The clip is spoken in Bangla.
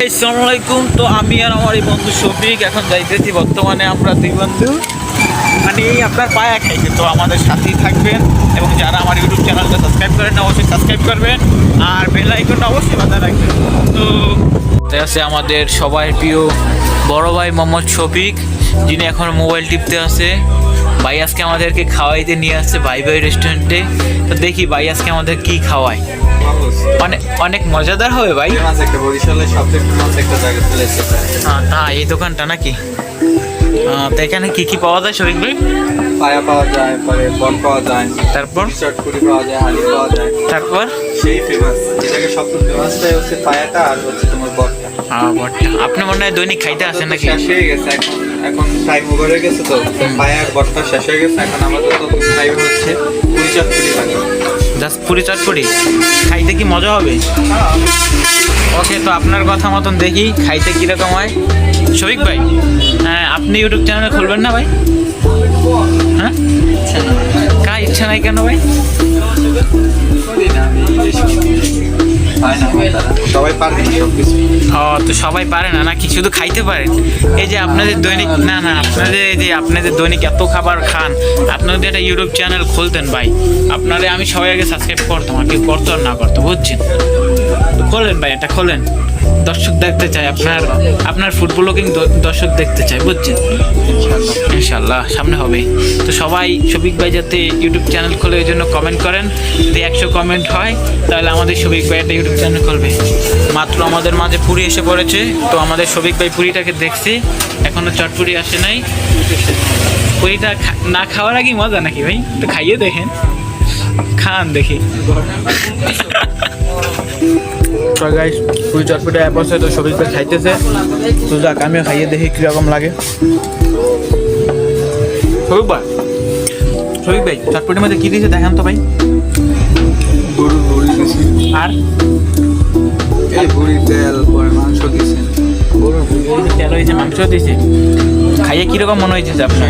গাইস আসসালামু আলাইকুম। তো আমি আর আমার এই বন্ধু শফিক এখন যাইতেছি, বর্তমানে আমরা দুই বন্ধু মানে এই আপনার পায়া খাইতে। তো আমাদের সাথেই থাকবেন এবং যারা আমার ইউটিউব চ্যানেলটা সাবস্ক্রাইব করেন না অবশ্যই সাবস্ক্রাইব করবেন আর বেল আইকনটা অবশ্যই বাজায় রাখবেন। তো আছে আমাদের সবার প্রিয় বড় ভাই মোহাম্মদ শফিক, যিনি এখন মোবাইল টিপতে আছে। ভাই আজকে আমাদেরকে খাওয়াইতে নিয়ে আসছে ভাই ভাই রেস্টুরেন্টে। তো দেখি ভাই আজকে আমাদের কি খাওয়ায়, অনেক মজাদার হবে ভাই। হ্যাঁ এই দোকানটা নাকি? তো এখানে কি কি পাওয়া যায় শফিক ভাই? পায়া পাওয়া যায়, পরে বট পাওয়া যায়, তারপর চটপুরি পাওয়া যায়, হালি পাওয়া যায়। তারপর সেই ফেমাস, এটাকে সবচেয়ে ফেমাসটাই হচ্ছে পায়াটা আর হচ্ছে তোমার বটটা। বটটা আপনি মনে হয় দৈনিক খাইতে আসেন নাকি? শেষ হয়ে গেছে এখন টাইম ওভার হয়ে গেছে, তো পায়া আর বটটা শেষ হয়ে গেছে। এখন আমাদের নতুন টাইম হচ্ছে পুরি চটপুরি লাগে। জাস্ট পুরি চটপুরি খাইতে কি মজা হবে? ওকে, তো আপনার কথা মতন দেখি খাইতে কীরকম হয়। শফিক ভাই, হ্যাঁ আপনি ইউটিউব চ্যানেল খুলবেন না ভাই? হ্যাঁ কার ইচ্ছা নাই কেন ভাই? সবাই পারবে সবকিছু। তো সবাই পারে না নাকি? শুধু খাইতে পারেন? এই যে আপনাদের দৈনিক আপনাদের দৈনিক এত খাবার খান, আপনাদের একটা ইউটিউব চ্যানেল খুলতেন ভাই। আপনাদের আমি সবাই আগে সাবস্ক্রাইব করতাম, আর কেউ করতো আর না করতো, বুঝছেন? তো খোলেন ভাই, এটা খোলেন, দর্শক দেখতে চাই, আপনার ফুড ব্লগিং দর্শক দেখতে চাই, বুঝছেন? ইনশাল্লাহ সামনে হবে। তো সবাই শফিক ভাই যাতে ইউটিউব চ্যানেল খোলে ওই জন্য কমেন্ট করেন। যদি 100 কমেন্ট হয় তাহলে আমাদের শফিক ভাই একটা ইউটিউব চ্যানেল খুলবে। মাত্র আমাদের মাঝে পুরি এসে পড়েছে, তো আমাদের শফিক ভাই পুরিটাকে দেখছি, এখনো চটপুরি আসে নাই। পুরিটা না খাওয়ার আগেই মজা নাকি ভাই? তো খাইয়ে দেখেন, খান দেখি। গাইস পুরি চটপটি অ্যাপ আছে, তো শফিক ভাই খাইতেছে। তো যাক আমিও খাইয়ে দেখি কীরকম লাগে। শফিক ভাই চটপটির মধ্যে কী দিয়েছে দেখেন তো ভাই? গরুর ভুড়ি দিয়েছি, আর এই ভুড়ি তেল, পরে মাংস দিয়েছে। গরুর ভুড়ি হয়েছে, তেল হয়েছে, মাংস দিয়েছে। খাইয়ে কীরকম মনে হয়েছে আপনার?